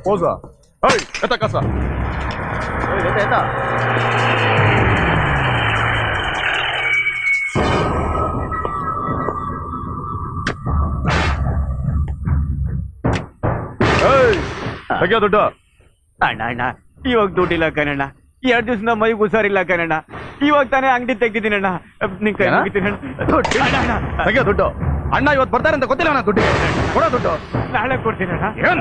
ಪೋಸ ಎತ್ತ ಕಸ ಎತ್ತ ತೆಗಿಯೋ ದುಡ್ಡು. ಅಣ್ಣ ಅಣ್ಣ ಇವಾಗ ದುಡ್ಡಿಲ್ಲ ಕಣಣ್ಣ, 2 ದಿವಸದ ಮೈಗೆ ಹುಷಾರಿಲ್ಲ ಕಣಣ್ಣ. ಇವಾಗ ತಾನೇ ಅಂಗಡಿ ತೆಗಿದ್ದೀನಣ್ಣ. ನಿನ್ ಕೈ ಮುಗಿತೀನಿ ತೆಗಿಯೋ ದುಡ್ಡು. ಅಣ್ಣ ಇವತ್ತು ಬರ್ತಾರೆ ಅಂತ ಗೊತ್ತಿಲ್ಲ ಅಣ್ಣ. ದುಡ್ಡು ಕೊಡೋ ದುಡ್ಡು. ನಾಳೆ ಕೊಡ್ತೀನಿ ಅಣ್ಣ. ಬೇಡ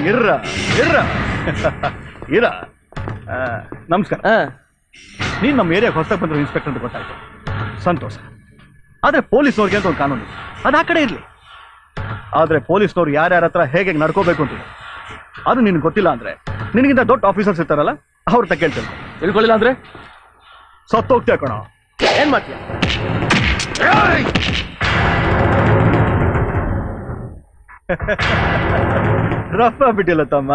ಇರ್ರ ಇರ್ರ ಇರ. ನಮಸ್ಕಾರ. ನೀನ್ ನಮ್ಮ ಏರಿಯಾಗೆ ಹೊಸದಾಗಿ ಬಂದ್ರು ಇನ್ಸ್ಪೆಕ್ಟರ್ ಅಂತ ಗೊತ್ತಾಯ್ತು, ಸಂತೋಷ. ಆದ್ರೆ ಪೊಲೀಸ್ನವ್ರಿಗೆ ಅಂತ ಒಂದು ಕಾನೂನು, ಅದು ಆ ಕಡೆ ಇರ್ಲಿ. ಆದ್ರೆ ಪೊಲೀಸ್ನವ್ರು ಯಾರ್ಯಾರ ಹತ್ರ ಹೇಗೆ ನಡ್ಕೋಬೇಕು ಅಂತ ಅದು ನಿನ್ಗೆ ಗೊತ್ತಿಲ್ಲ ಅಂದ್ರೆ ನಿನಗಿಂತ ದೊಡ್ಡ ಆಫೀಸರ್ಸ್ ಇರ್ತಾರಲ್ಲ ಅವ್ರ ತ ಕೇಳ್ತೇನೆ. ತಿಳ್ಕೊಳ್ಳಿಲ್ಲ ಅಂದ್ರೆ ಸತ್ತೋಗ್ತೀಯ ಕಣ. ಏನ್ ಮಾಡ್ತೀಯ? ರಫ ಬಿಟ್ಟಿಲ್ಲ ತಮ್ಮ.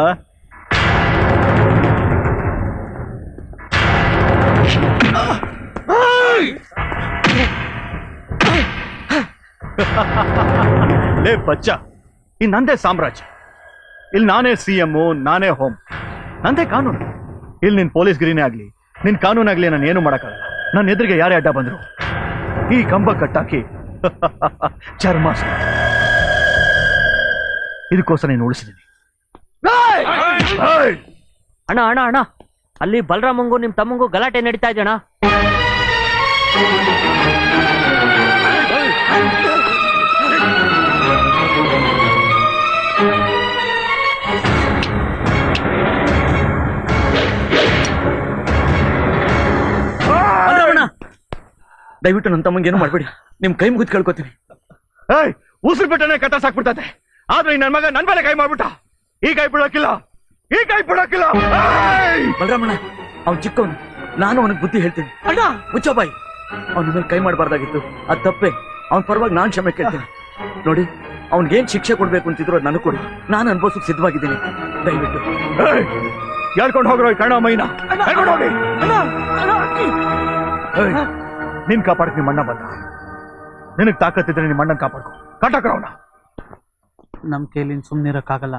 ಲೇ ಬಚ್ಚ, ಈ ನಂದೇ ಸಾಮ್ರಾಜ್ಯ. ಇಲ್ಲಿ ನಾನೇ CM, ನಾನೇ ಹೋಮ್, ನಂದೇ ಕಾನೂನು. ಇಲ್ಲಿ ನಿನ್ ಪೊಲೀಸ್ಗಿರಿನೇ ಆಗ್ಲಿ, ನಿನ್ ಕಾನೂನಾಗ್ಲಿ, ನಾನು ಏನು ಮಾಡಕ್ಕಾಗಲ್ಲ. ನನ್ನ ಎದುರಿಗೆ ಯಾರೇ ಅಡ್ಡ ಬಂದ್ರು ಈ ಕಂಬ ಕಟ್ಟಾಕಿ ಚರ್ಮ ಇದಕ್ಕೋಸ್ಕರ ನೀನು ಉಳಿಸಿದ್ದೀನಿ. ಅಣ್ಣ ಅಣ್ಣ ಅಣ್ಣ, ಅಲ್ಲಿ ಬಲರಾಮಂಗೂ ನಿಮ್ ತಮ್ಮಂಗೂ ಗಲಾಟೆ ನಡೀತಾ ಇದೆ ಅಣ್ಣ. ದಯವಿಟ್ಟು ನನ್ನ ತಮ್ಮಂಗೆ ಏನು ಮಾಡ್ಬೇಡಿ, ನಿಮ್ ಕೈ ಮುಗಿದು ಕೇಳ್ಕೊತೀನಿ. ಉಸಿರು ಬಿಟ್ಟನೆ ಕತ್ತ ಸಾಕ್ಬಿಡ್ತದೆ. ಆದ್ರೆ ನನ್ನ ಮಗ ನನ್ ಮೇಲೆ ಕೈ ಮಾಡ್ಬಿಟ್ಟ. ಈ ಕೈ ಬಿಡೋಕಿಲ್ಲ, ಈ ಕೈ ಬಿಡೋಕಿಲ್ಲ. ಬಲರಾಮಣ್ಣ ಅವ್ನು ಚಿಕ್ಕವನು, ನಾನು ಅವನಿಗೆ ಬುದ್ಧಿ ಹೇಳ್ತೀನಿ. ಅಣ್ಣ ಮುಚ್ಚೋ ಬಾಯಿ, ಅವನ ಮೇಲೆ ಕೈ ಮಾಡಬಾರ್ದಾಗಿತ್ತು, ಅದು ತಪ್ಪೆ. ಅವನ ಪರವಾಗಿ ನಾನು ಕ್ಷಮೆ ಕೇಳ್ತೀನಿ. ನೋಡಿ, ಅವ್ನಿಗೇನ್ ಶಿಕ್ಷೆ ಕೊಡ್ಬೇಕು ಅಂತಿದ್ರು ಅದು ನನಗೆ ಕೊಡಿ, ನಾನು ಅನ್ಭವಿಸೋಕೆ ಸಿದ್ಧವಾಗಿದ್ದೀನಿ. ದಯವಿಟ್ಟು ಹೇಳ್ಕೊಂಡು ಹೋಗ್ರೋ ಕಣ ಮೈನ, ಹೇಳ್ಕೊಂಡು ಹೋಗಿ. ನಿನ್ ಕಾಪಾಡಕ್ ನಿಮ್ಮ ಅಣ್ಣ ಬಂದ. ನಿನಗ್ ತಾಕತ್ತಿದ್ರೆ ನಿಮ್ಮ ಅಣ್ಣನ್ ಕಾಪಾಡ್ಕೊ. ಕಾಟಾಕ್ರವನ ನಮ್ ಕೈಲಿನ್ ಸುಮ್ನಿರಕ್ಕಾಗಲ್ಲ.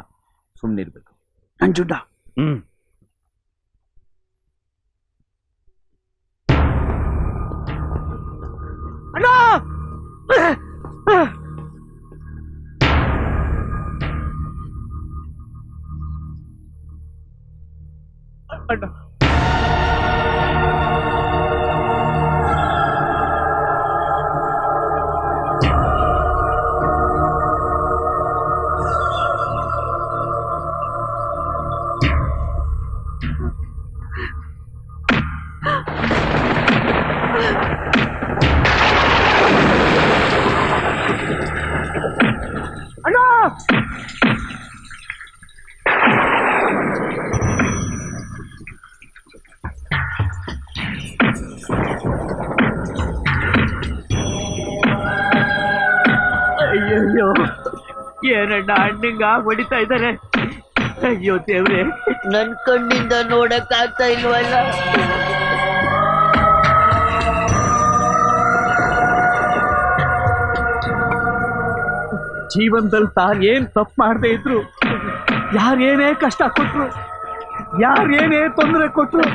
ಸುಮ್ನಿರ್ಬೇಕು. ನನ್ ಜುಡ್ಡ ಅಣ್ಣ ಅಣ್ಣ ಅಯ್ಯೋ, ಏನಣ್ಣ ಅಣ್ಣಂಗ ಹೊಡಿತಾ ಇದ್ದಾರೆ. ಅಯ್ಯೋ ದೇವ್ರೆ, ನನ್ ಕಣ್ಣಿಂದ ನೋಡಕ್ ಆಗ್ತಾ ಇಲ್ವಲ್ಲ. ಜೀವನದಲ್ಲಿ ತಾನ್ ಏನ್ ತಪ್ಪು ಮಾಡದೆ ಇದ್ರು, ಯಾರೇನೇ ಕಷ್ಟ ಕೊಟ್ರು, ಯಾರೇನೇ ತೊಂದರೆ ಕೊಟ್ರು,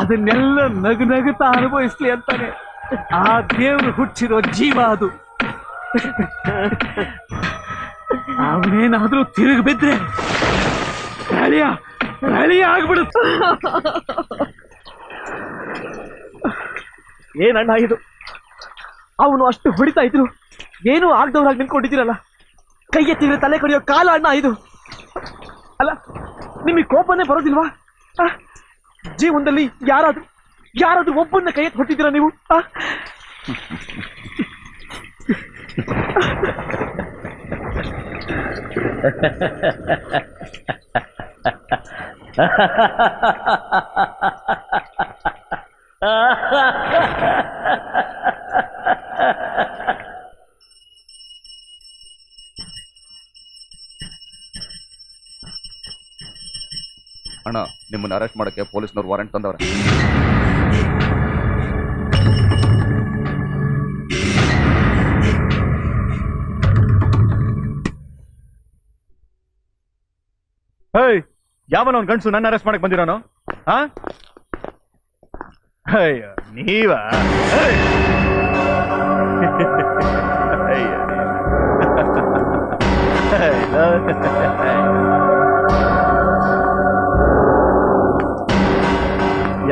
ಅದನ್ನೆಲ್ಲ ನಗುತ್ತಾ ಅನುಭವಿಸ್ಲಿ ಅಂತಾನೆ ಆ ದೇವ್ರು ಹುಟ್ಟಿರೋ ಜೀವ ಅದು. ಅವನೇನಾದ್ರೂ ತಿರುಗಿ ಬಿದ್ರೆ ರಳಿ ಆಗ್ಬಿಡುತ್ತೆ. ಏನಣ್ಣ ಇದು, ಅವನು ಅಷ್ಟು ಹೊಡಿತಾ ಇದ್ರು, ಏನೂ ಆಗ್ದವ್ರಾಗಿ ನಿಂತ್ಕೊಂಡಿದ್ದೀರಲ್ಲ. ಕೈ ಎತ್ತಿದ್ರೆ ತಲೆ ಕಡಿಯೋ ಕಾಲ ಅಣ್ಣ ಇದು. ಅಲ್ಲ, ನಿಮಗೆ ಕೋಪನೇ ಬರೋದಿಲ್ವಾ? ಜೀವನದಲ್ಲಿ ಯಾರಾದ್ರೂ ಒಬ್ಬನ್ನ ಕೈ ಎತ್ತಿ ಹೊಟ್ಟಿದ್ದೀರಾ ನೀವು? ಅಣ್ಣ, ನಿಮ್ಮನ್ನ ಅರೆಸ್ಟ್ ಮಾಡಕ್ಕೆ ಪೊಲೀಸ್ನವ್ರು ವಾರೆಂಟ್ ತಂದವ್ರೆ. ಹೇಯ್, ಯಾವನ ಅವ್ನು ಗಂಡಸು ನನ್ನ ಅರೆಸ್ಟ್ ಮಾಡಕ್ ಬಂದಿರೋನು? ಹಾ, ಅಯ್ಯೋ ನೀವಾ?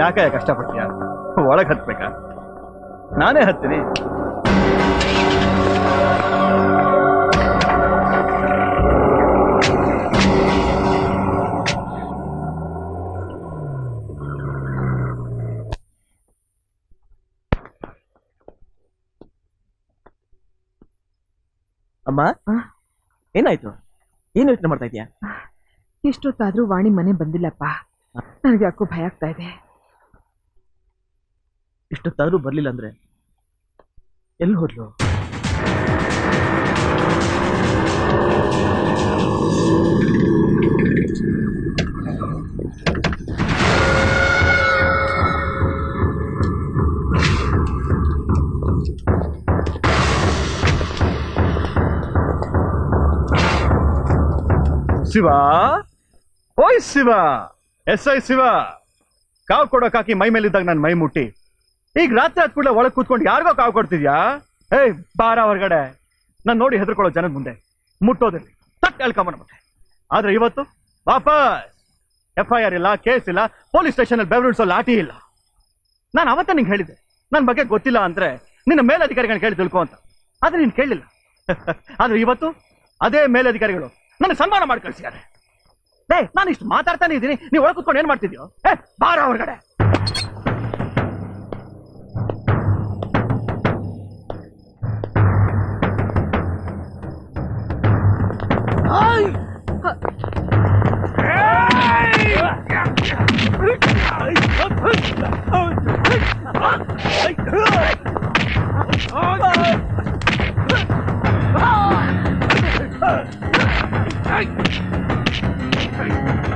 ಯಾಕೆ ಕಷ್ಟಪಡ್ತೀಯ? ಒಳಗೆ ಹತ್ಬೇಕಾ? ನಾನೇ ಹತ್ತೀನಿ. ಅಮ್ಮ, ಏನಾಯ್ತು? ಏನು ಯೋಚನೆ ಮಾಡ್ತಾ ಇದೀಯಾ? ಇಷ್ಟೊತ್ತಾದ್ರೂ ವಾಣಿ ಮನೆ ಬಂದಿಲ್ಲಪ್ಪ. ನನಗೆ ಯಾಕೋ ಭಯ ಆಗ್ತಾ ಇದೆ. ಇಷ್ಟೊತ್ತಾದ್ರೂ ಬರ್ಲಿಲ್ಲ ಅಂದ್ರೆ ಎಲ್ಲಿ ಹೋದ್ಲು? ಶಿವ, ಓಯ್ ಶಿವ, SI ಶಿವ, ಕಾವು ಕೊಡೋಕಾಕಿ ಮೈ ಮೇಲಿದ್ದಾಗ ನಾನು ಮೈ ಮುಟ್ಟಿ, ಈಗ ರಾತ್ರಿ ಆದ ಕೂಡಲೇ ಒಳಗೆ ಕೂತ್ಕೊಂಡು ಯಾರಿಗೋ ಕಾವು ಕೊಡ್ತಿದ್ಯಾ? ಏಯ್ ಬಾರ ಹೊರಗಡೆ. ನಾನು ನೋಡಿ ಹೆದರ್ಕೊಳ್ಳೋ ಜನದ ಮುಂದೆ ಮುಟ್ಟೋದಿಲ್ಲ, ತಟ್ ಹೇಳ್ಕೊಂಬನ ಮತ್ತೆ. ಆದ್ರೆ ಇವತ್ತು ವಾಪಸ್ FIR ಇಲ್ಲ, ಕೇಸ್ ಇಲ್ಲ, ಪೊಲೀಸ್ ಸ್ಟೇಷನ್ ಅಲ್ಲಿ ಬೆವರಿಸೋ ಲಾಠಿ ಇಲ್ಲ. ನಾನು ಅವತ್ತೇ ನಿಂಗೆ ಹೇಳಿದ್ದೆ ನನ್ನ ಬಗ್ಗೆ ಗೊತ್ತಿಲ್ಲ ಅಂದ್ರೆ ನಿನ್ನ ಮೇಲಧಿಕಾರಿಗಳನ್ನ ಕೇಳಿ ತಿಳ್ಕೊ ಅಂತ. ಆದ್ರೆ ನೀನು ಕೇಳಲಿಲ್ಲ. ಆದ್ರೆ ಇವತ್ತು ಅದೇ ಮೇಲಧಿಕಾರಿಗಳು ನನಗೆ ಸನ್ಮಾನ ಮಾಡಿ ಕಳಿಸಿದ್ದಾರೆ. ನಾನು ಇಷ್ಟು ಮಾತಾಡ್ತಾನೆ ಇದ್ದೀನಿ, ನೀವು ಒಳಗೆ ಕೂತ್ಕೊಂಡು ಏನ್ ಮಾಡ್ತಿದ್ಯೋ? ಬಾರ ಹೊರಗಡೆ.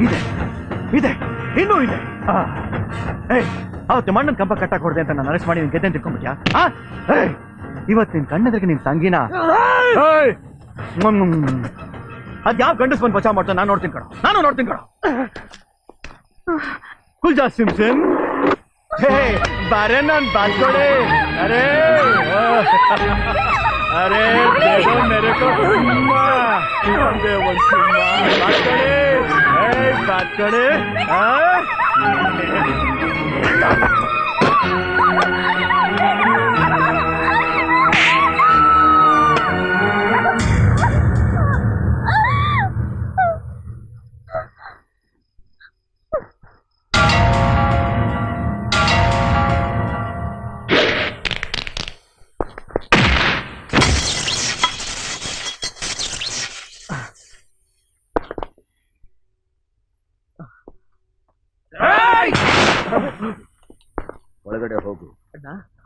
ಇದೆ ಇದೆ, ಇನ್ನೂ ಇದೆ. ಅವತ್ತು ಮಣ್ಣನ್ ಕಂಬ ಕಟ್ಟಾಕ್ ಹೊಡೆದೆ ಅಂತ ನಾನು ಅರೆಸ್ಟ್ ಮಾಡಿ ನೀನ್ ಗೆದ್ದೆ ತಿಳ್ಕೊಂಡ್ಬಿಟ್ಯಾ? ಇವತ್ತು ನಿನ್ ಕಣ್ಣೆದ್ರಿಗೆ ನಿನ್ ತಂಗಿನ ಅದ್ ಯಾವ ಗಂಡಸ್ ಬಂದು ಬಚಾವ್ ಮಾಡ್ತಾನೆ ನಾನು ನೋಡ್ತೀನಿ ಕಣ, ನಾನು ನೋಡ್ತೀನಿ ಕಣ. ಕುಲ್ಜಾ ಸಿಮ್ ಸಿಮ್, ಬಾರೆ ನಾನ್ ಬಾತ್ಕೊಡೆ. ಅರೆ ಅರೆ ಬೇಗೋ ಮೇರೆ ಕೋ ಒಂದೇ ಒಂದು ಸಿಂಹ ಬಾತ್ಕೊಡೆ. ಬಾತ್ಕೊಡೆ. ಒಳಗಡೆ ಹೋಗು.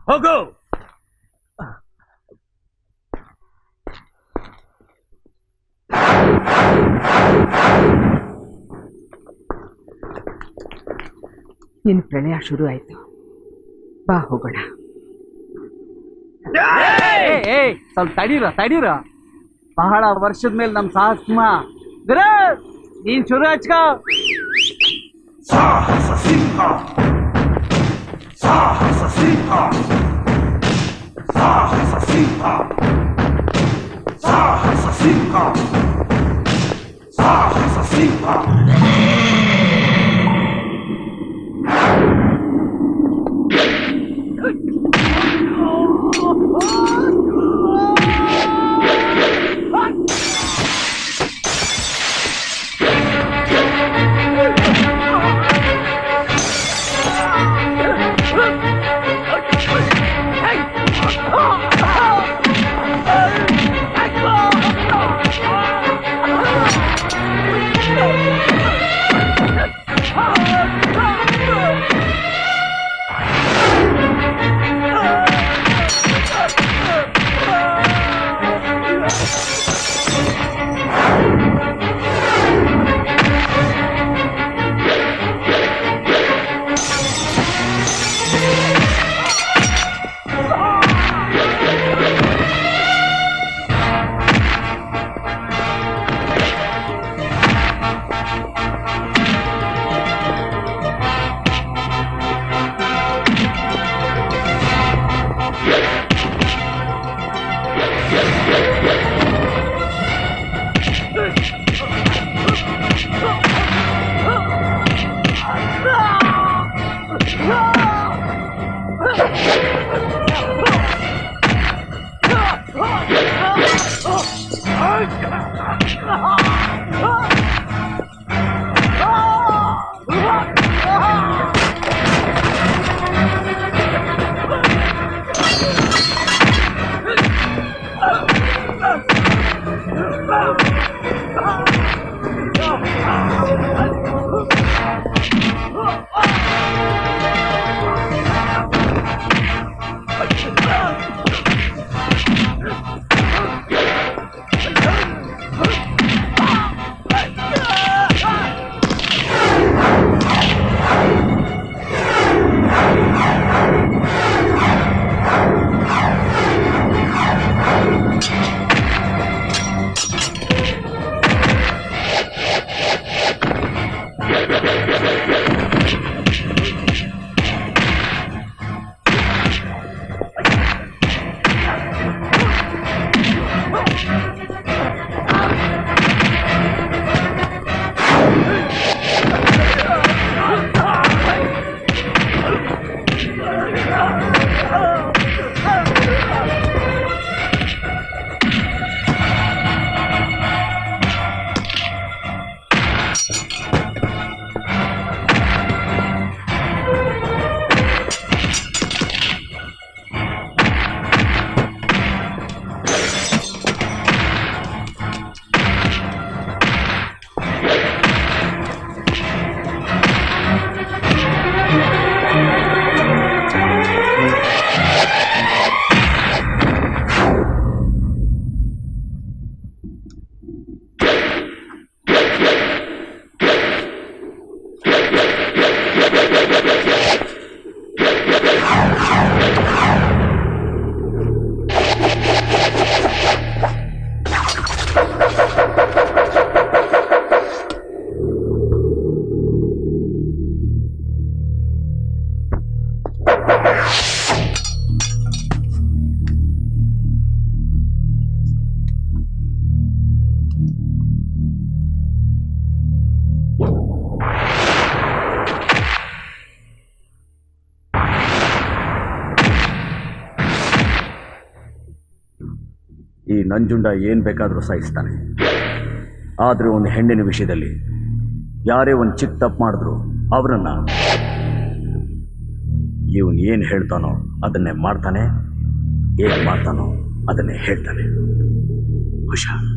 ಹೋಗು. ನಿನ್ ಪ್ರಣಯ ಶುರು ಆಯ್ತು, ಬಾ ಹೋಗೋಣ. ಸ್ವಲ್ಪ ತಡೀರ. ಬಹಳ ವರ್ಷದ ಮೇಲೆ ನಮ್ ಸಾಹಸ ನೀನ್ ಶುರು ಹಚ್ಕ. ಸಾಹಸ ಸಿಂಹ, ಸಾಹಸ ಸಿಂಹ, ಸಾಹಸ ಸಿಂಹ, ಸಾಹಸ ಸಿಂಹ, ಸಾಹಸ ಸಿಂಹ. ಈ ನಂಜುಂಡ ಏನ್ ಬೇಕಾದರೂ ಸಹಿಸ್ತಾನೆ. ಆದ್ರೆ ಒಂದು ಹೆಣ್ಣಿನ ವಿಷಯದಲ್ಲಿ ಯಾರೇ ಒಂದು ಚಿಕ್ಕ ತಪ್ಪು ಮಾಡಿದ್ರು ಅವರನ್ನ ಇವನ್ ಏನ್ ಹೇಳ್ತಾನೋ ಅದನ್ನೇ ಮಾಡ್ತಾನೆ, ಏನ್ ಮಾಡ್ತಾನೋ ಅದನ್ನೇ ಹೇಳ್ತಾನೆ. ಹುಷಾರ್.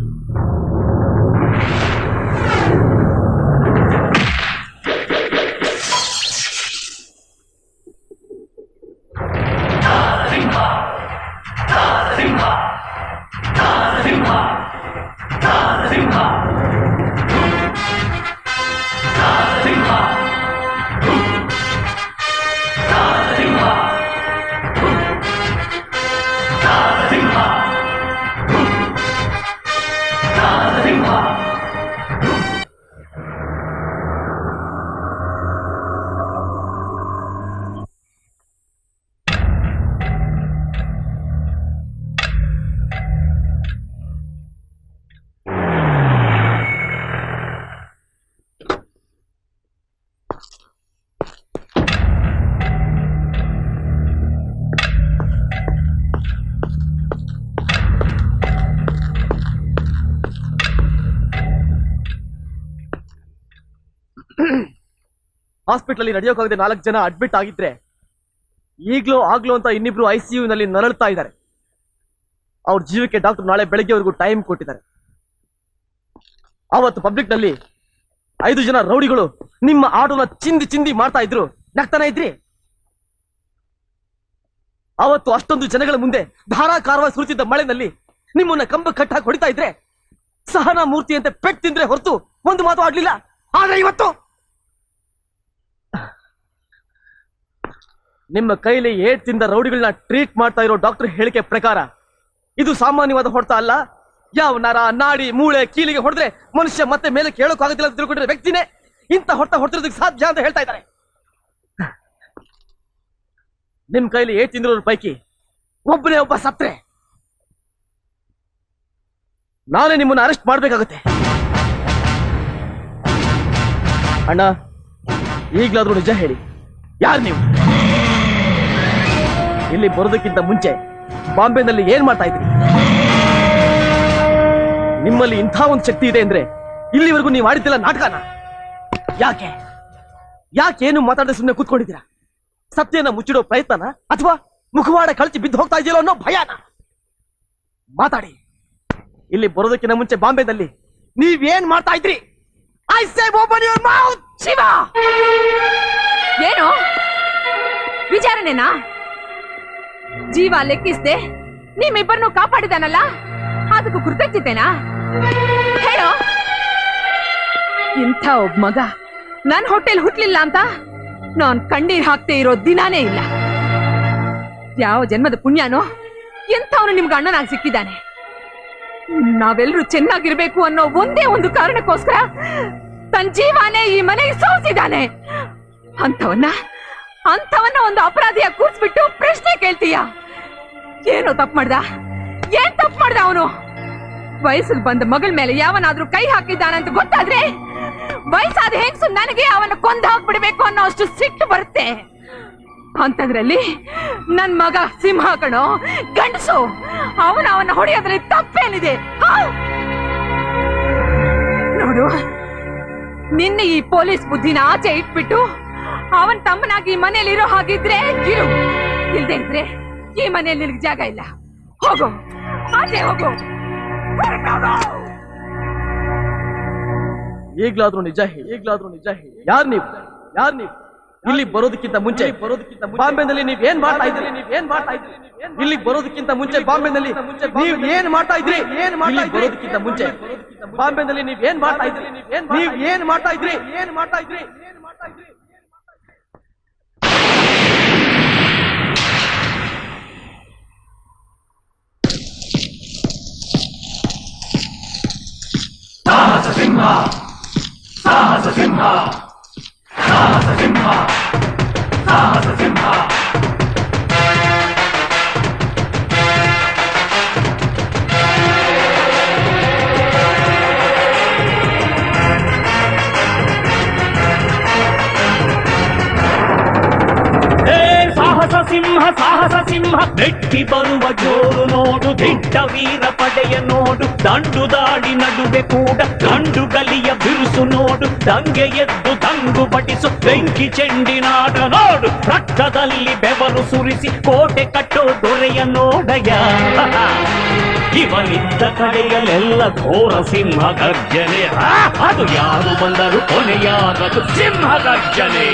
ಹಾಸ್ಪಿಟಲ್ ನಡೆಯೋಕಾಗದೆ 4 ಜನ ಅಡ್ಮಿಟ್ ಆಗಿದ್ರೆ ಆಗ್ಲೋ ಅಂತ ಇನ್ನಿಬ್ರು ICU ನಲ್ಲಿ ನರಳ್ತಾ ಇದ್ದಾರೆ. ಅವ್ರ ಜೀವಕ್ಕೆ ಡಾಕ್ಟರ್ ನಾಳೆ ಬೆಳಗ್ಗೆವರೆಗೂ ಟೈಮ್ ಕೊಟ್ಟಿದ್ದಾರೆ. ಅವತ್ತು ಪಬ್ಲಿಕ್ ನಲ್ಲಿ 5 ಜನ ರೌಡಿಗಳು ನಿಮ್ಮ ಆಟೋನ ಚಿಂದಿ ಮಾಡ್ತಾ ಇದ್ರು, ನಗ್ತಾನೆ ಇದ್ರಿ. ಅವತ್ತು ಅಷ್ಟೊಂದು ಜನಗಳ ಮುಂದೆ ಧಾರಾಕಾರವಾಗಿ ಸುರಿತಿದ್ದ ಮಳೆನಲ್ಲಿ ನಿಮ್ಮನ್ನ ಕಂಬ ಕಟ್ಟಾಗಿ ಹೊಡಿತಾ ಇದ್ರೆ ಸಹನಾ ಮೂರ್ತಿ ಅಂತ ಪೆಟ್ ತಿಂದ್ರೆ ಹೊರತು ಒಂದು ಮಾತು ಆಡ್ಲಿಲ್ಲ. ಆದ್ರೆ ಇವತ್ತು ನಿಮ್ಮ ಕೈಲಿ ಏಟ್ ತಿಂದ ರೌಡಿಗಳನ್ನ ಟ್ರೀಟ್ ಮಾಡ್ತಾ ಇರೋ ಡಾಕ್ಟರ್ ಹೇಳಿಕೆ ಪ್ರಕಾರ ಇದು ಸಾಮಾನ್ಯವಾದ ಹೊಡೆತ ಅಲ್ಲ. ಯಾವ ನರ, ನಾಡಿ, ಮೂಳೆ, ಕೀಲಿಗೆ ಹೊಡೆದ್ರೆ ಮನುಷ್ಯ ಮತ್ತೆ ಮೇಲೆ ಕೇಳೋಕ್ಕಾಗೋದಿಲ್ಲ ಅಂತ ತಿಳ್ಕೊಂಡಿರೋ ವ್ಯಕ್ತಿನೇ ಇಂಥ ಹೊಡೆತ ಹೊಡೆದಿರೋದಕ್ಕೆ ಸಾಧ್ಯ ಅಂತ ಹೇಳ್ತಾ ಇದ್ದಾರೆ. ನಿಮ್ ಕೈಲಿ ಏಟ್ ತಿಂದಿರೋರ ಪೈಕಿ ಒಬ್ಬನೇ ಒಬ್ಬ ಸತ್ರೆ ನಾನೇ ನಿಮ್ಮನ್ನ ಅರೆಸ್ಟ್ ಮಾಡ್ಬೇಕಾಗತ್ತೆ. ಅಣ್ಣ, ಈಗ್ಲಾದ್ರೂ ನಿಜ ಹೇಳಿ, ಯಾರು ನೀವು? ಇಲ್ಲಿ ಬರೋದಕ್ಕಿಂತ ಮುಂಚೆ ಬಾಂಬೆನಲ್ಲಿ ಏನ್ ಮಾಡ್ತಾ ಇದ್ರಿ? ನಿಮ್ಮಲ್ಲಿ ಇಂಥ ಒಂದು ಶಕ್ತಿ ಇದೆ ಅಂದ್ರೆ ಇಲ್ಲಿವರೆಗೂ ನೀವು ಆಡಿದ್ದಿಲ್ಲ ನಾಟಕನ. ಯಾಕೇನು ಮಾತಾಡದೆ ಸುಮ್ಮನೆ ಕೂತ್ಕೊಂಡಿದ್ದೀರಾ? ಸತ್ಯನ ಮುಚ್ಚಿಡೋ ಪ್ರಯತ್ನನ ಅಥವಾ ಮುಖವಾಡ ಕಳಚಿ ಬಿದ್ದು ಹೋಗ್ತಾ ಇದೆಯಲ್ಲ ಅನ್ನೋ ಭಯನ? ಮಾತಾಡಿ. ಇಲ್ಲಿ ಬರೋದಕ್ಕಿಂತ ಮುಂಚೆ ಬಾಂಬೆನಲ್ಲಿ ನೀವೇನ್ ಮಾಡ್ತಾ ಇದ್ರಿ? I say open your mouth. Shiva, ಏನು ವಿಚಾರಣೆನಾ? ಜೀವ ಲೆಕ್ಕಿಸ್ದೆ ನಿಮ್ಮಿಬ್ಬರನ್ನು ಕಾಪಾಡಿದಾನಲ್ಲ, ಅದಕ್ಕೂ ಕೃತಜ್ಞತೆನಾ? ಹೇಳೋ. ಇಂಥ ಒಬ್ಬ ಮಗ ನನ್ ಹೊಟ್ಟೆಲ್ ಹುಟ್ಲಿಲ್ಲ ಅಂತ ನಾನ್ ಕಣ್ಣೀರ್ ಹಾಕ್ತೇ ಇರೋ ದಿನಾನೇ ಇಲ್ಲ. ಯಾವ ಜನ್ಮದ ಪುಣ್ಯನೋ ಎಂಥವನು ನಿಮ್ಗೆ ಅಣ್ಣನಾಗಿ ಸಿಕ್ಕಿದ್ದಾನೆ. ನಾವೆಲ್ಲರೂ ಚೆನ್ನಾಗಿರ್ಬೇಕು ಅನ್ನೋ ಒಂದೇ ಒಂದು ಕಾರಣಕ್ಕೋಸ್ಕರ ತನ್ನ ಜೀವನೇ ಈ ಮನೆಗೆ ಸೋಸಿದ್ದಾನೆ. ಅಂಥವನ್ನ ಒಂದು ಅಪರಾಧಿಯ ಕೂರ್ಸ್ಬಿಟ್ಟು ಪ್ರಶ್ನೆ ಕೇಳ್ತೀಯ? ಏನೋ ತಪ್ಪು ಮಾಡ್ದ? ಏನ್ ತಪ್ಪು ಮಾಡ್ದ ಅವನು? ವಯಸ್ಸಿಗೆ ಬಂದ ಮಗಳ ಮೇಲೆ ಯಾವನಾದ್ರೂ ಕೈ ಹಾಕಿದ್ದಾನೆ ಅಂತ ಗೊತ್ತಾದ್ರೆ ವಯಸ್ಸಾದ ಹೆಂಗ್ಸು ನನಗೆ ಅವನ ಕೊಂದು ಹಾಕ್ಬಿಡ್ಬೇಕು ಅನ್ನೋ ಅಷ್ಟು ಸಿಟ್ಟು ಬರುತ್ತೆ. ಅಂತದ್ರಲ್ಲಿ ನನ್ ಮಗ ಸಿಂಹ ಕಣೋ, ಗಂಡಸು. ಅವನ ಹೊಡೆಯೋದ್ರಲ್ಲಿ ತಪ್ಪೇನಿದೆ? ನೋಡು, ನಿನ್ನ ಈ ಪೊಲೀಸ್ ಬುದ್ಧಿನ ಆಚೆ ಇಟ್ಬಿಟ್ಟು ಅವನ್ ತಮ್ಮನಾಗಿ ಈ ಮನೇಲಿ ಇರೋ ಹಾಗಿದ್ರೆ ಇರು, ಇಲ್ದೇ ಇದ್ರೆ ಈ ಮನೆಯಲ್ಲಿ ನಿನಗೆ ಜಾಗ ಇಲ್ಲ. ಹೋಗು, ಆಚೆ ಹೋಗು. ಈಗ್ಲಾದ್ರೂ ನಿಜ ಹೇಳಿ. ಯಾರು ನೀವು? ಇಲ್ಲಿ ಬರೋದಕ್ಕಿಂತ ಮುಂಚೆ ಬಾಂಬೆನಲ್ಲಿ ನೀವ್ ಏನ್ ಮಾಡ್ತಾ ಇದ್ರಿ? ಇಲ್ಲಿ ಬರೋದಕ್ಕಿಂತ ಮುಂಚೆ ಬಾಂಬೆನಲ್ಲಿ ನೀವ್ ಏನ್ ಮಾಡ್ತಾ ಇದ್ರಿ? ಬರೋದಕ್ಕಿಂತ ಮುಂಚೆ ಬಾಂಬೆನಲ್ಲಿ ನೀವ್ ಏನ್ ಮಾಡ್ತಾ ಇದ್ರಿ? ಸಾಹಸ ಸಿಂಹ, ಸಾಹಸ ಸಿಂಹ, ಸಾಹಸ ಸಿಂಹ, ಸಾಹಸ ಸಿಂಹ. ಸಾಹಸ ಸಿಂಹ ಮೆಟ್ಟಿ ಬರುವ ಜೋರು ನೋಡು, ದಿಟ್ಟ ವೀರ ಪಡೆಯ ನೋಡು, ದಂಡು ದಾಳಿ ನಡುವೆ ಕೂಡ ಗಂಡು ಗಲಿಯ ಬಿರುಸು ನೋಡು, ದಂಗೆ ಎದ್ದು ದಂಗು ಬಡಿಸು ಬೆಂಕಿ ಚೆಂಡಿನಾಡ ನೋಡು, ರಕ್ತದಲ್ಲಿ ಬೆವರು ಸುರಿಸಿ ಕೋಟೆ ಕಟ್ಟೋ ದೊರೆಯ ನೋಡಯ. ಇವನಿದ್ದ ಕಡೆಯಲ್ಲೆಲ್ಲ ಘೋರ ಸಿಂಹ ಗರ್ಜನೆ, ಅದು ಯಾರು ಬಂದರು ಕೊನೆಯಾಗದು ಸಿಂಹ ಗರ್ಜನೆ.